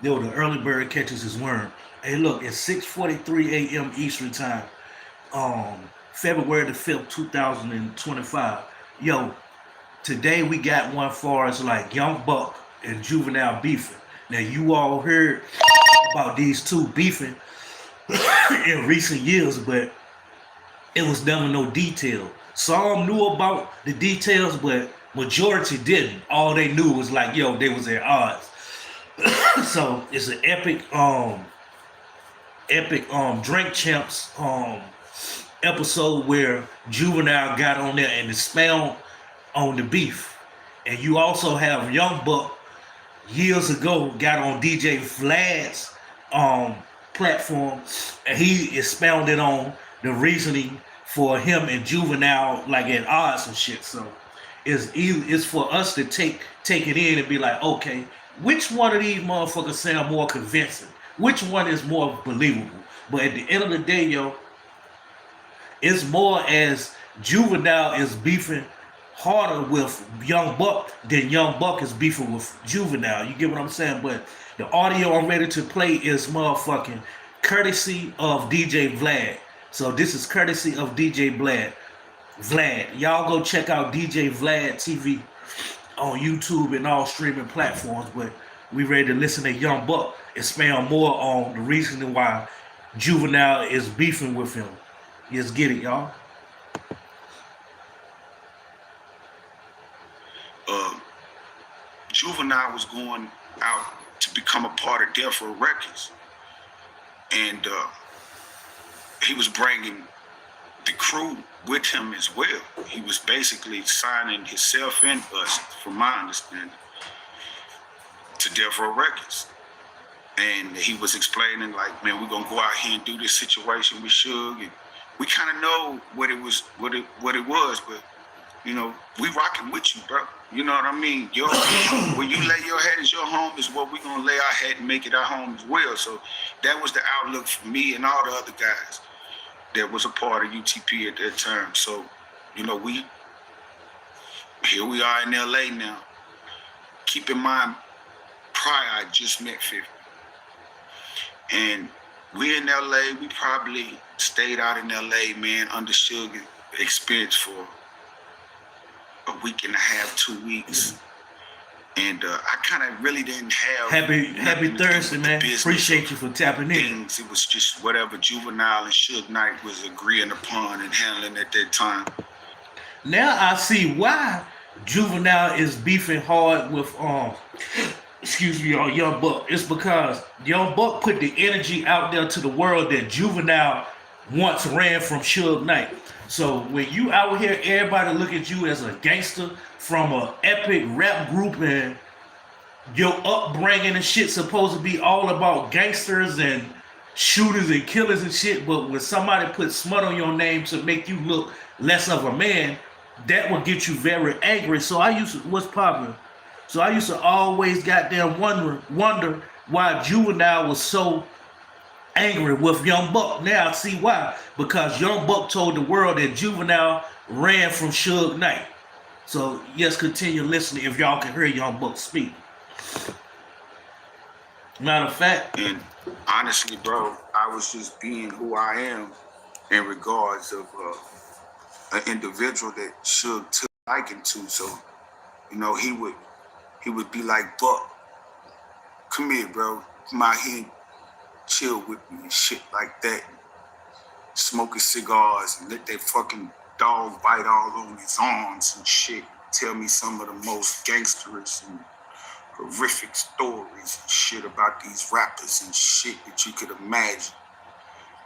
They were the early bird catches his worm. Hey, look, it's 6:43 a.m. Eastern time, February the 5th, 2025. Yo, today we got one for us like Young Buck and Juvenile beefing. Now you all heard about these two beefing in recent years, but it was never no detail. Some knew about the details, but majority didn't. All they knew was like, yo, they was at odds. So it's an epic drink champs episode where Juvenile got on there and expound on the beef. And you also have Young Buck years ago got on DJ Vlad's um platform and he expounded on the reasoning for him and Juvenile like at odds and shit. So it's for us to take it in and be like, okay, which one of these motherfuckers sound more convincing? Which one is more believable? But at the end of the day, yo, it's more as Juvenile is beefing harder with Young Buck than Young Buck is beefing with Juvenile. You get what I'm saying? But the audio I'm ready to play is motherfucking courtesy of DJ Vlad. So this is courtesy of DJ Vlad. Y'all go check out DJ Vlad TV on YouTube and all streaming platforms. But we ready to listen to Young Buck expand more on the reasoning why Juvenile is beefing with him. Let's get it, y'all. uh, Juvenile was going out to become a part of Death Row Records, and he was bringing the crew with him as well. He was basically signing himself and us, from my understanding, to Death Row Records. And he was explaining, like, man, we're gonna go out here and do this situation with Suge, and we kind of know what it was, but you know, we rocking with you, bro. You know what I mean? When you lay your head as your home is what we're gonna lay our head and make it our home as well. So that was the outlook for me and all the other guys that was a part of UTP at that time. So, you know, here we are in LA now. Keep in mind, prior I just met 50. And we in LA, we probably stayed out in LA, man, under Sugar experience for a week and a half, 2 weeks. And I kind of really didn't have happy Thursday, man. Appreciate you for tapping in. It was just whatever Juvenile and Suge Knight was agreeing upon and handling at that time. Now I see why Juvenile is beefing hard with Young Buck. It's because Young Buck put the energy out there to the world that Juvenile once ran from Suge Knight. So when you out here, everybody look at you as a gangster from an epic rap group, and your upbringing and shit supposed to be all about gangsters and shooters and killers and shit. But when somebody puts smut on your name to make you look less of a man, that will get you very angry. So I used to always goddamn wonder why Juvenile was so angry with Young Buck. Now I see why. Because Young Buck told the world that Juvenile ran from Suge Knight. So yes, continue listening if y'all can hear Young Buck speak. Matter of fact. And honestly, bro, I was just being who I am in regards of an individual that Suge took liking to. So, you know, he would be like, Buck, come here, bro. Come out here and chill with me and shit like that. Smoking cigars and let that fucking dog bite all on his arms and shit. Tell me some of the most gangsterous and horrific stories and shit about these rappers and shit that you could imagine.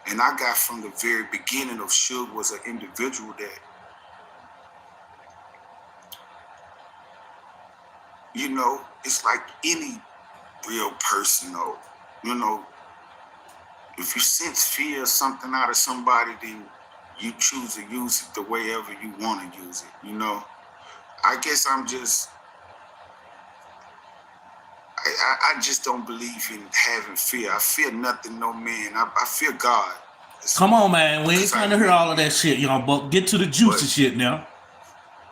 And I got from the very beginning of Suge was an individual that, you know, it's like any real person, though. You know, if you sense fear or something out of somebody, then you choose to use it the way ever you want to use it, you know? I guess I'm just, I just don't believe in having fear. I fear nothing, no man. I fear God. Come on, man. We ain't trying to hear all of that shit, Young Buck. Get to the juicy shit now.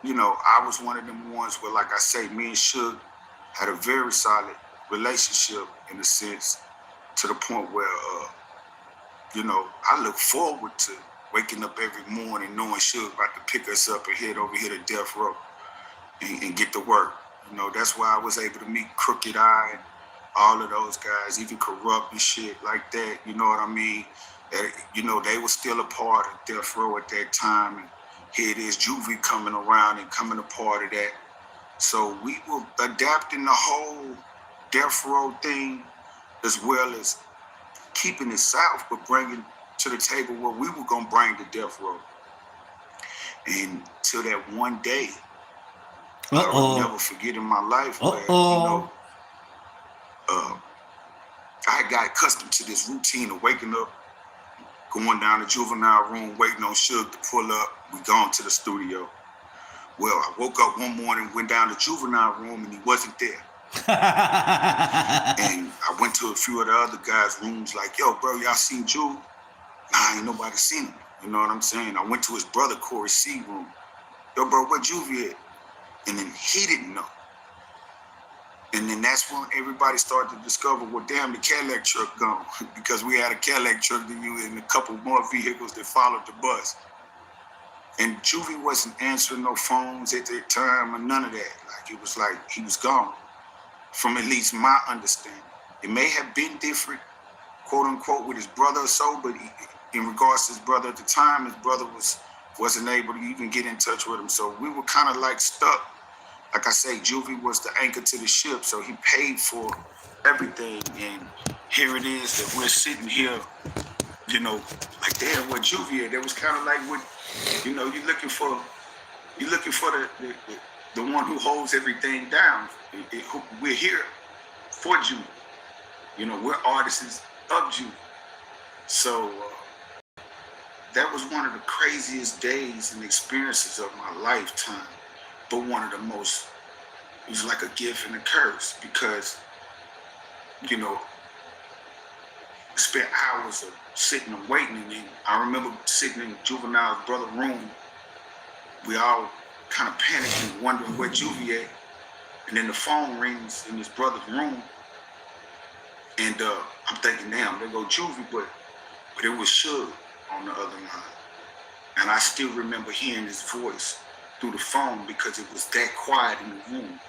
You know, I was one of them ones where, like I say, me and Suge had a very solid relationship in a sense, to the point where, I look forward to waking up every morning knowing Suge about to pick us up and head over here to Death Row and get to work. That's why I was able to meet Crooked Eye and all of those guys, even Corrupt and shit like that. You know what I mean? They were still a part of Death Row at that time. And here it is, Juvie coming around and coming a part of that. So we were adapting the whole Death Row thing as well as keeping it South, but bringing to the table what we were going to bring to Death Row. And till that one day, I will never forget in my life where, I got accustomed to this routine of waking up, going down the Juvenile room, waiting on Suge to pull up. We gone to the studio. Well, I woke up one morning, went down to Juvenile room, and he wasn't there. And I went to a few of the other guys' rooms like, yo, bro, y'all seen Juve? Nah, ain't nobody seen him. You know what I'm saying? I went to his brother Corey C room. Yo, bro, where Juvie at? And then he didn't know. And then that's when everybody started to discover, well, damn, the Cadillac truck gone. Because we had a Cadillac truck to use and a couple more vehicles that followed the bus. And Juvie wasn't answering no phones at that time or none of that. Like, it was like he was gone, from at least my understanding. It may have been different, quote unquote, with his brother or so, but in regards to his brother at the time, his brother wasn't able to even get in touch with him. So we were kind of like stuck. Like I say, Juvie was the anchor to the ship, so he paid for everything. And here it is that we're sitting here, like, damn, where Juvie at? That was kind of like what, you're looking for the one who holds everything down. We're here for Juvie. We're artists of Juvie. So that was one of the craziest days and experiences of my lifetime. But one of the most, it was like a gift and a curse because, spent hours of sitting and waiting. And I remember sitting in Juvenile's brother's room. We all kind of panicking, wondering where Juvie at. And then the phone rings in his brother's room. And I'm thinking, damn, there go Juvie, but it was Suge on the other line. And I still remember hearing his voice through the phone because it was that quiet in the room.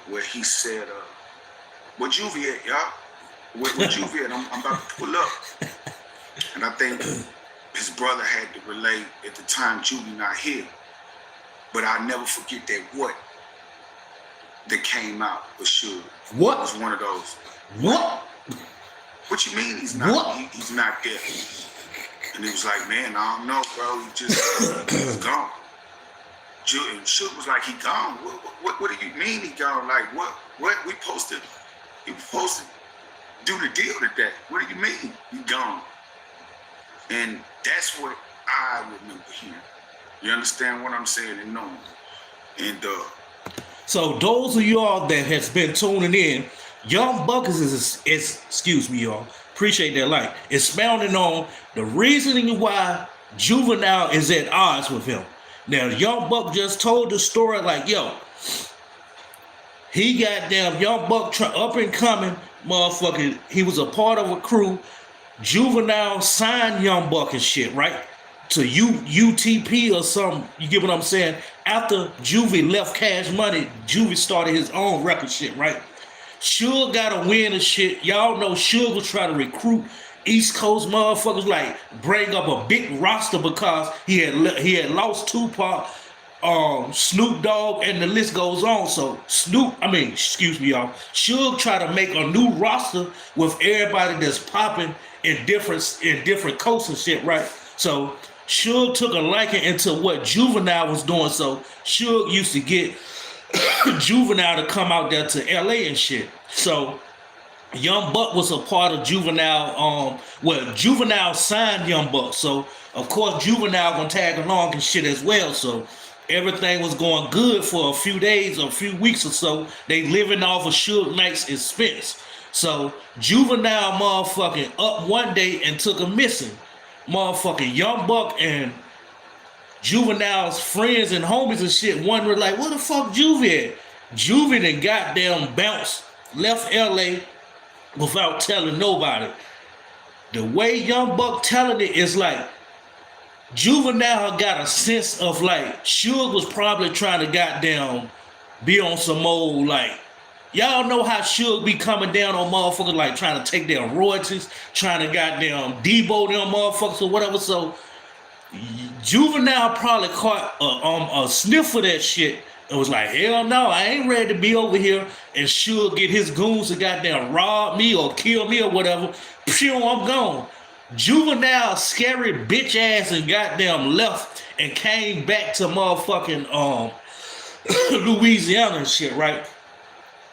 Where he said, where Juvie at, y'all? Where Juvie at? I'm about to pull up. And I think his brother had to relate at the time, Juvie not here. But I'll never forget that what that came out with Suge. What? It was one of those. What? What you mean he's not? What? He's not there. And it was like, man, I don't know, bro. He just he's gone. And Suge was like, he gone. What do you mean he gone? Like, what we supposed to do the deal today? What do you mean he gone? And that's what I remember hearing. You understand what I'm saying and knowing? And so those of y'all that has been tuning in, Young Buck is excuse me, y'all. Appreciate that like. Expounding on the reasoning why Juvenile is at odds with him. Now, Young Buck just told the story like, yo, he got damn Young Buck up and coming, motherfucker. He was a part of a crew. Juvenile signed Young Buck and shit, right? To UTP or something. You get what I'm saying? After Juvie left Cash Money, Juvie started his own record shit, right? Suge got a win and shit. Y'all know Suge was trying to recruit East Coast motherfuckers, like bring up a big roster because he had lost Tupac, Snoop Dogg, and the list goes on. So Suge tried to make a new roster with everybody that's popping in different coasts and shit, right? So Suge took a liking into what Juvenile was doing. So Suge used to get Juvenile to come out there to LA and shit. So Young Buck was a part of Juvenile. Juvenile signed Young Buck. So, of course, Juvenile gonna tag along and shit as well. So, everything was going good for a few days or a few weeks or so. They living off of Suge Knight's expense. So, Juvenile motherfucking up one day and took a missing. Motherfucking Young Buck and Juvenile's friends and homies and shit wondering like, where the fuck Juvie at? Juvie done goddamn bounced left LA without telling nobody. The way Young Buck telling it is like Juvenile got a sense of like Suge was probably trying to goddamn be on some old like y'all know how Suge be coming down on motherfuckers like trying to take their royalties, trying to goddamn debo them motherfuckers or whatever. So Juvenile probably caught a sniff of that shit and was like, hell no, I ain't ready to be over here and Suge get his goons to goddamn rob me or kill me or whatever. Phew, I'm gone. Juvenile scary bitch ass and goddamn left and came back to motherfucking Louisiana and shit, right?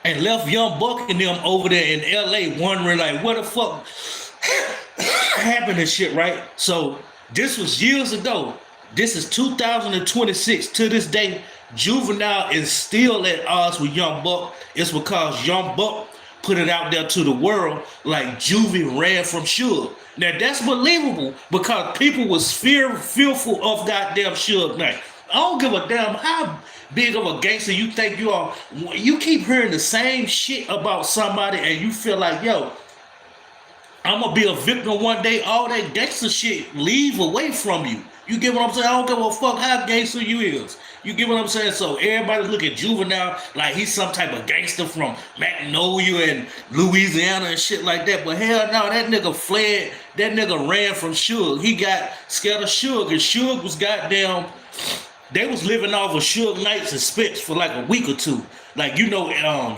And left Young Buck and them over there in LA wondering like what the fuck happened and shit, right? So this was years ago. This is 2026. To this day, Juvenile is still at odds with Young Buck. It's because Young Buck put it out there to the world like Juvie ran from Suge. Now that's believable because people was fearful of goddamn Suge Knight. I don't give a damn how big of a gangster you think you are. You keep hearing the same shit about somebody and you feel like, yo, I'm gonna be a victim one day. All that gangster shit leave away from you. You get what I'm saying? I don't give a fuck how gangster you is. You get what I'm saying? So everybody look at Juvenile like he's some type of gangster from Magnolia and Louisiana and shit like that. But hell no, that nigga fled. That nigga ran from Suge. He got scared of Suge, and Suge was goddamn. They was living off of Suge Knight's expense for like a week or two. Like, you know,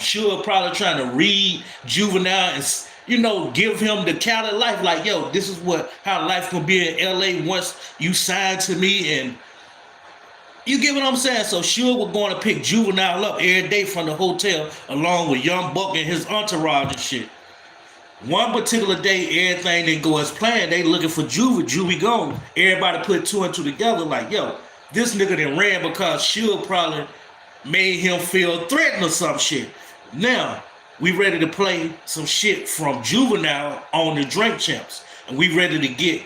Suge probably trying to read Juvenile and, you know, give him the Cali life. Like, yo, this is how life can be in LA once you sign to me. And you get what I'm saying? So Suge was going to pick Juvenile up every day from the hotel along with Young Buck and his entourage and shit. One particular day, everything didn't go as planned. They looking for Juvie gone. Everybody put two and two together like, yo, this nigga done ran because Suge probably made him feel threatened or some shit. Now, we ready to play some shit from Juvenile on the Drink Champs. And we ready to get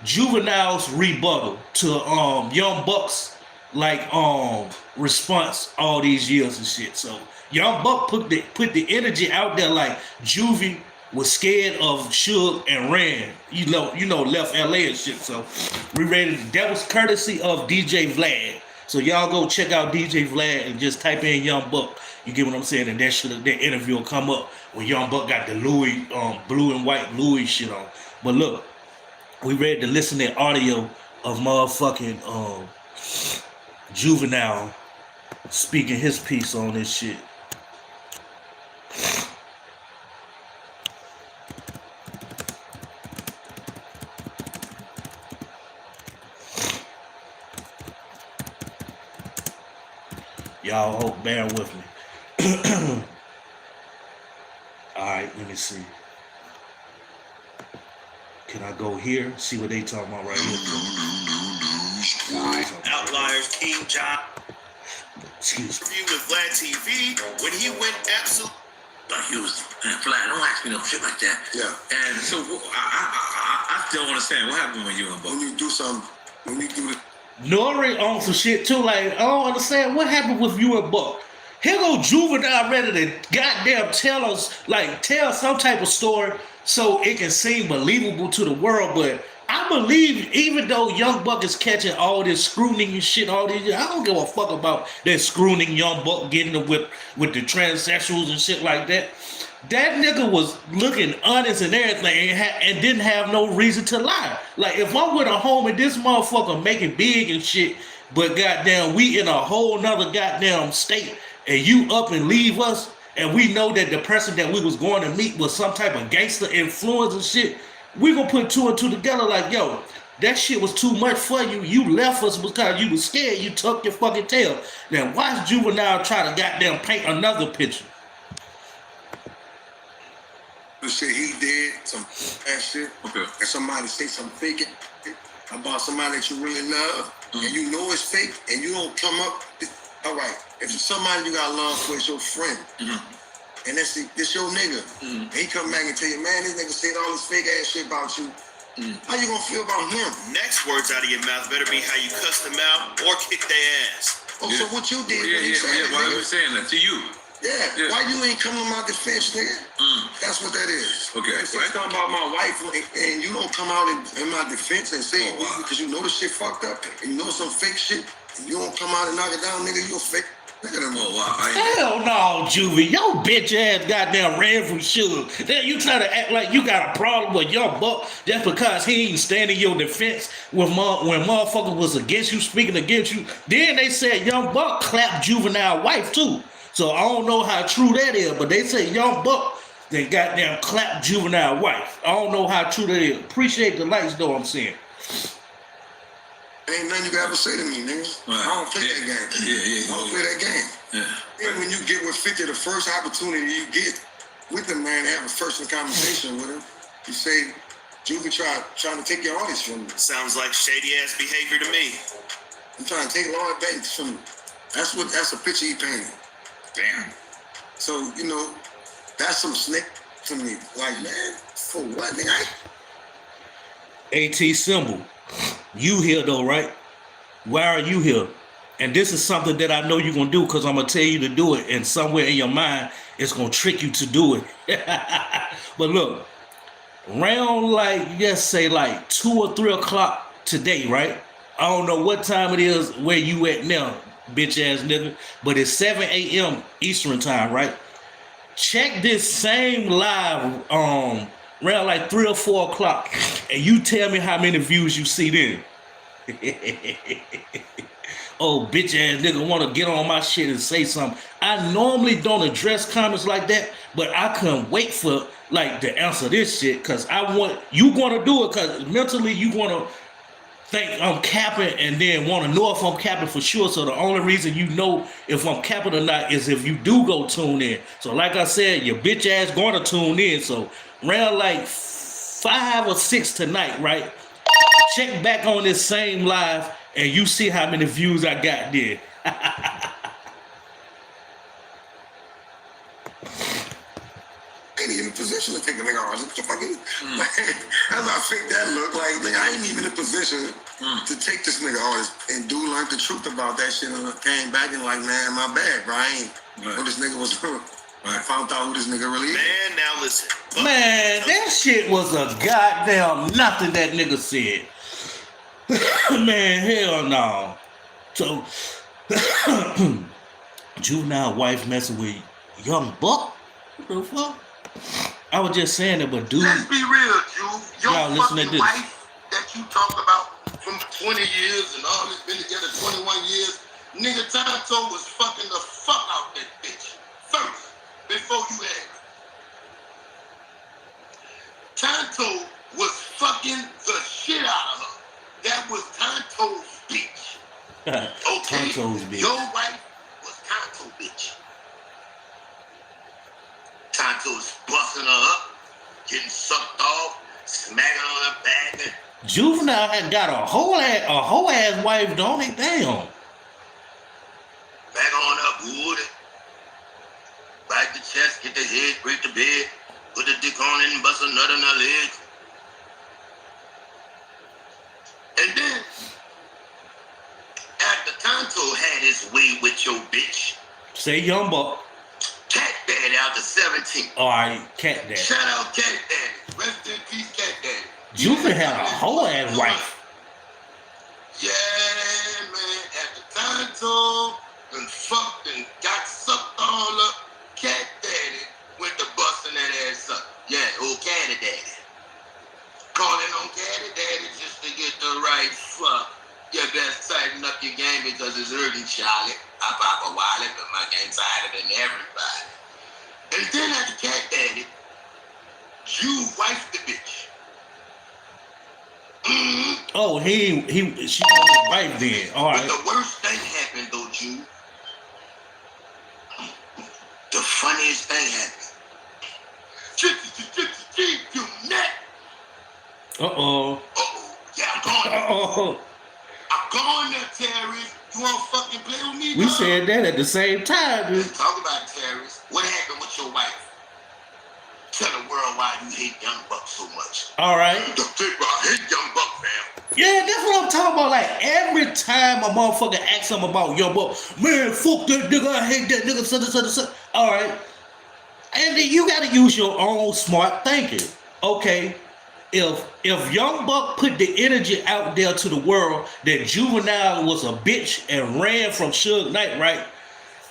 Juvenile's rebuttal to Young Buck's like response all these years and shit. So Young Buck put the energy out there like Juvie was scared of Suge and ran. You know, left LA and shit. So we ready. That was courtesy of DJ Vlad. So y'all go check out DJ Vlad and just type in Young Buck. You get what I'm saying? And that interview will come up when Young Buck got the Louis, blue and white Louis shit on. But look, we ready to listen to audio of motherfucking Juvenile speaking his piece on this shit. Y'all hope bear with me. Alright, let me see. Can I go here? See what they talking about right here. Outliers, King John. Excuse me. With Vlad TV when he went absolute. He was flat. Don't ask me no shit like that. Yeah. And so I still want to say what happened when you and Buck. When you do something, when you do it. Nori on some shit too. Like, I don't understand what happened with you and Buck. Here go Juvenile ready to goddamn tell some type of story so it can seem believable to the world. But I believe even though Young Buck is catching all this scrutiny and shit, I don't give a fuck about that scrutiny Young Buck getting the whip with the transsexuals and shit like that. That nigga was looking honest and everything and didn't have no reason to lie. Like, if I'm with a homie, this motherfucker make it big and shit, but goddamn, we in a whole nother goddamn state, and you up and leave us, and we know that the person that we was going to meet was some type of gangster influence and shit, we gonna put two and two together like, yo, that shit was too much for you. You left us because you was scared. You tucked your fucking tail. Now, watch Juvenile try to goddamn paint another picture. The shit he did, some bad shit, Okay. and somebody say some fake it about somebody that you really love, and you know it's fake, and you don't come up. All right, if it's somebody you got love for, it's your friend, and this your nigga, and he come back and tell you, man, this nigga said all this fake ass shit about you. How you gonna feel about him? Next words out of your mouth better be how you cuss them out or kick their ass. Oh, so what you did? Yeah. Why are you saying that to you? Yeah. Why you ain't coming to my defense, nigga? That's what that is. Okay. If it's talking about my wife and you don't come out in my defense and say it because you know the shit fucked up and you know some fake shit and you don't come out and knock it down, nigga, you a fake. Look at him. Oh, wow. Hell no, Juvie. Your bitch ass goddamn ran from Suge. Then you try to act like you got a problem with Young Buck just because he ain't standing your defense when motherfucker was against you, speaking against you. Then they said Young Buck clapped Juvenile wife too. So I don't know how true that is, but they say Young Buck then goddamn clapped Juvenile wife. I don't know how true that is. Appreciate the likes though, I'm saying. Ain't nothing you can ever say to me, nigga. Right. I don't play that game. I don't play that game. Yeah. And when you get with 50, the first opportunity you get with the man to have a personal conversation with him, you say, Juvie trying to take your artist from me. Sounds like shady ass behavior to me. I'm trying to take Lloyd Banks from me. That's a picture he painted. Damn. So, you know, that's some snake to me. Like, man, for what, nigga? AT symbol. You here though, right? Why are you here? And this is something that I know you're gonna do because I'm gonna tell you to do it, and somewhere in your mind it's gonna trick you to do it. But look, around like let's say like 2 or 3 o'clock today, right? I don't know what time it is where you at now, bitch ass nigga, but it's 7 a.m. Eastern time, right? Check this same live around like 3 or 4 o'clock, and you tell me how many views you see then. Oh, bitch ass nigga want to get on my shit and say something. I normally don't address comments like that, but I couldn't wait for like to answer this shit because I want you going to do it because mentally you want to think I'm capping and then want to know if I'm capping for sure. So the only reason you know if I'm capping or not is if you do go tune in. So like I said, your bitch ass going to tune in. So around like 5 or 6 tonight, right? Check back on this same live and you see how many views I got there. Ain't even in a position to take a nigga off. That's how fake that look like. Nigga, I ain't even in a position to take this nigga artist. And dude learned the truth about that shit and came back and like, man, my bad, bro. I ain't what this nigga was doing. I found out who this nigga really is. Man, now listen. Man, that shit was a goddamn nothing that nigga said. Man, hell no. So, Juvenile wife messing with Young Buck? What the fuck? I was just saying it, but dude. Let's be real, Juve. Your y'all listen to fucking this. wife that you talk about from 20 years and all this been together 21 years, nigga Tonto was fucking the fuck out that bitch first before you had her. Tonto was fucking the shit out of her. That was Tonto's bitch. Okay? Tonto's bitch. Your wife was Tonto's bitch. Tonto's busting her up, getting sucked off, smacking on her back. And Juvenile had got a whole ass wife, don't he? Damn. back on up, wood. Bite the chest, get the head, break the bed, put the dick on it and bust a nut in her leg. And then, after Tonto had his way with your bitch, Say Young Buck. Cat Daddy out to 17. All right, Cat Daddy. Shout out Cat Daddy. Rest in peace, Cat Daddy. Juvenile had a whole ass wife. Yeah, man. After Tonto and fucked and got sucked all up, Cat Daddy went to busting that ass up. Yeah, old Catty Daddy. Calling on Catty Daddy just to get the right fuck. You best tighten up your game because it's early, Charlie. I pop a wallet, but my game's tighter than everybody. And then after Cat Daddy, you wife the bitch. Mm-hmm. Oh, she was his wife then. All But right. the worst thing happened though, Jew. The funniest thing happened. You net. Uh-oh. Uh-oh. Yeah, I'm going there. Uh-oh. I'm going there, terrorist. You wanna fucking play with me, We dog? said that at the same time, dude. Talk about it, terrorist. What happened with your wife? Tell the world why you hate Young Buck so much. All right. The big I hate Young Buck, fam. Yeah, that's what I'm talking about. Like, every time a motherfucker asks him about Young Buck, man, fuck that nigga, I hate that nigga, such and such and such. All right. And then you got to use your own smart thinking. Okay, if Young Buck put the energy out there to the world that Juvenile was a bitch and ran from Suge Knight, right?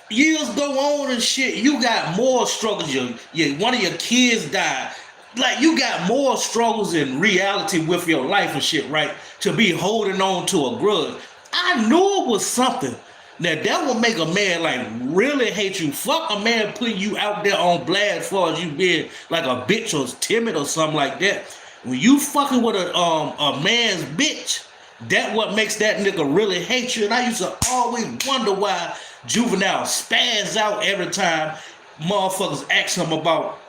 Years go on and shit. You got more struggles. One of your kids died. Like you got more struggles in reality with your life and shit, right? To be holding on to a grudge. I knew it was something. Now that would make a man like really hate you. Fuck a man putting you out there on blast as far as you being like a bitch or timid or something like that. When you fucking with a man's bitch, that what makes that nigga really hate you. And I used to always wonder why Juvenile spaz out every time motherfuckers ask him about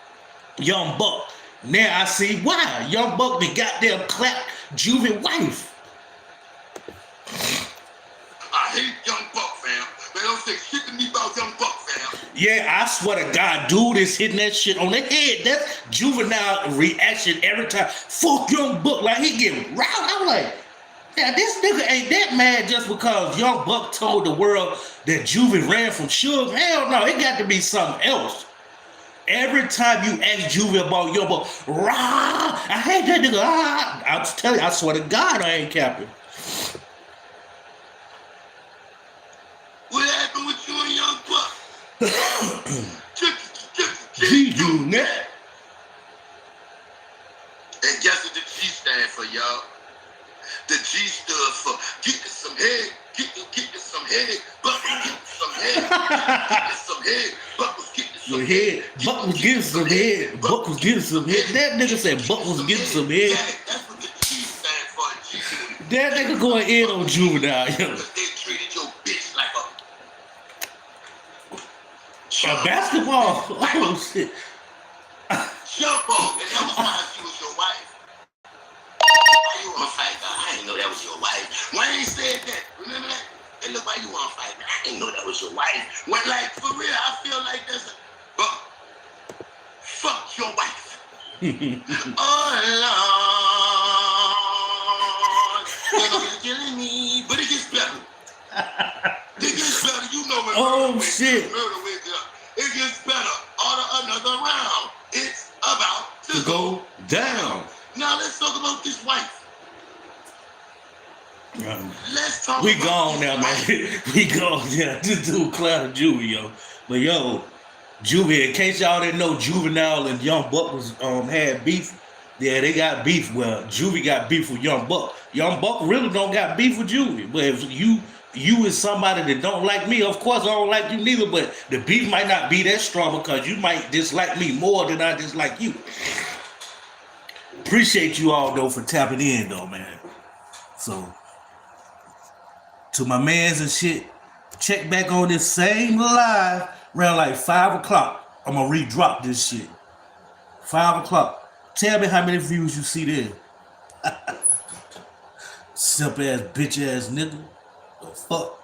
Young Buck. Now I see why. Young Buck the goddamn clapped Juvie wife. I hate Young Buck, fam. They don't say shit to me about Young Buck, fam. Yeah, I swear to God, dude is hitting that shit on the head. That's Juvenile reaction every time. Fuck Young Buck. Like he getting riled. I'm like, yeah, this nigga ain't that mad just because Young Buck told the world that Juvie ran from Suge. Hell no, it got to be something else. Every time you ask Juvie about Young Buck, rah, I hate that nigga. Ah. I'm telling you, I swear to God, I ain't capping. What happened with you and Young Buck? G-Unit. And guess what the G stand for, y'all? The G stood for get you some head, get you some head, Buck was getting some head, get you some head, Buck was getting some head. Buck was getting some head. Buck was getting some head. That nigga said Buck was getting some head. That's what the G stand for, G. That nigga going in on Juvenile. They treated your bitch like A basketball. Oh shit. jump on, and that was why she was your wife. Why you wanna fight? I didn't know that was your wife. Wayne said that. Remember that? Hey, look, why you wanna fight? I didn't know that was your wife. When, like, for real, I feel like that's but fuck your wife. Oh Lord, you're killing me, but it gets better. It gets better. You know when Oh shit. murder wakes up. It gets better. Order another round. It's about to Go down. Now let's talk about this wife. Let's talk We about gone this now, wife. man. We gone. Yeah, this dude Cloud Juvie, yo. But yo, Juvie, in case y'all didn't know, Juvenile and Young Buck was had beef. Yeah, they got beef. Well, Juvie got beef with Young Buck. Young Buck really don't got beef with Juvie. But if you is somebody that don't like me, of course I don't like you neither. But the beef might not be that strong because you might dislike me more than I dislike you. Appreciate you all though for tapping in though, man. So to my mans and shit, check back on this same live around like 5 o'clock. I'm gonna re-drop this shit. 5 o'clock. Tell me how many views you see there. Simp ass bitch ass nigga. The fuck.